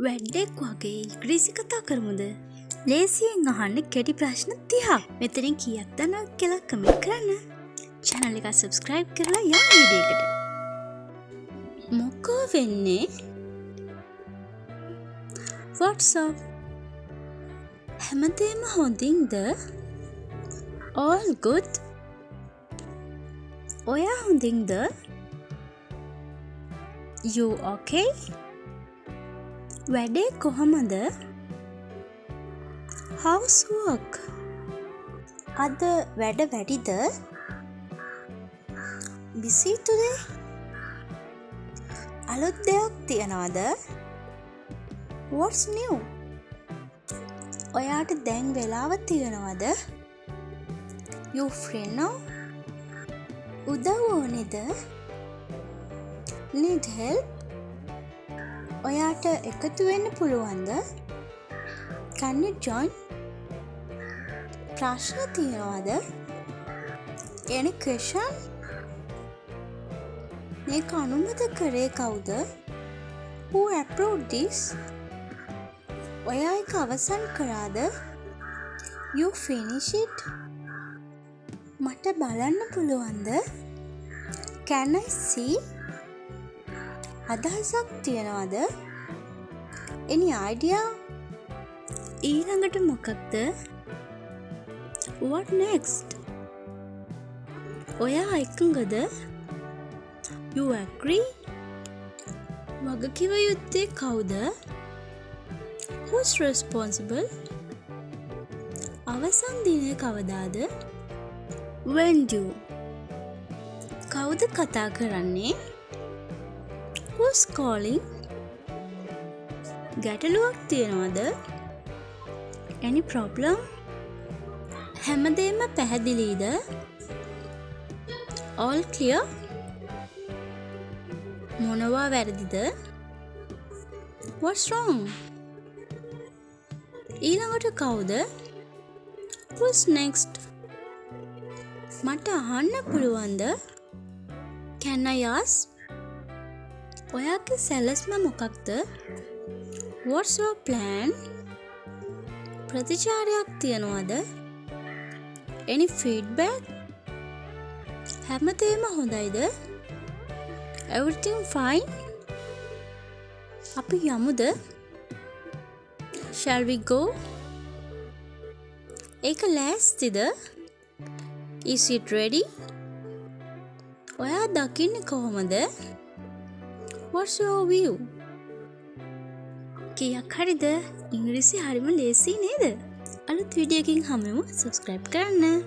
වැඩෙක් වගේ ඉංග්‍රීසි කතා කරමුද? ලේසියෙන් අහන්න කෙටි ප්‍රශ්න 30ක්. මෙතනින් කීයක් දන්නවද කියලා කමෙන්ට් කරන්න. channel එක subscribe කරලා යන්න වීඩියෝ එකට. මොකෝ වෙන්නේ? What's up? හැමදේම හොඳින්ද? All good? ඔයා හොඳින්ද? You okay? වැඩේ කොහමද? How's work? අද වැඩ වැඩිද? Busy today? අලුත් දෙයක් තියනවද? What's new? ඔයාට දැන් වෙලාව තියනවද? You free now? උදව් ඕනේද? Need help? ඔයාට එකතු වෙන්න පුළුවන්ද? Can you join? ප්‍රශ්න තියනවද? Any question? මේක අනුමත කරේ කවුද? Who approved this? ඔයා ඒක අවසන් කරාද? You finish it? මට බලන්න පුළුවන්ද? Can I see? අදහසක් තියනවද? Any idea? ඊළඟට මොකක්ද? What next? ඔයා එකඟද? You agree? වගකිව යුත්තේ කවුද? Who's responsible? අවසන් දිනය කවදාද? When due? කවුද කතා කරන්නේ? Who's calling? ගැටලුවක් තියනවද? Any problem? හැමදේම පැහැදිලිද? All clear? මොනවා වැරදිද? What's wrong? ඊළඟට කවුද? Who's next? මට අහන්න පුළුවන්ද? Can I ask? ඔයාගේ සැලැස්ම මොකක්ද? What's your plan? ප්‍රතිචාරයක් තියනවද? Any feedback? හැමදේම හොඳයිද? Everything fine? අපි යමුද? Shall we go? ඒක ලෑස්තිද? Is it ready? ඔයා දකින්නේ කොහොමද? What's your view? කීයක් හරිද? ඉංග්‍රීසි හරිම ලේසි නේද? අලුත් වීඩියෝ එකකින් හමුවෙමු. subscribe කරන්න.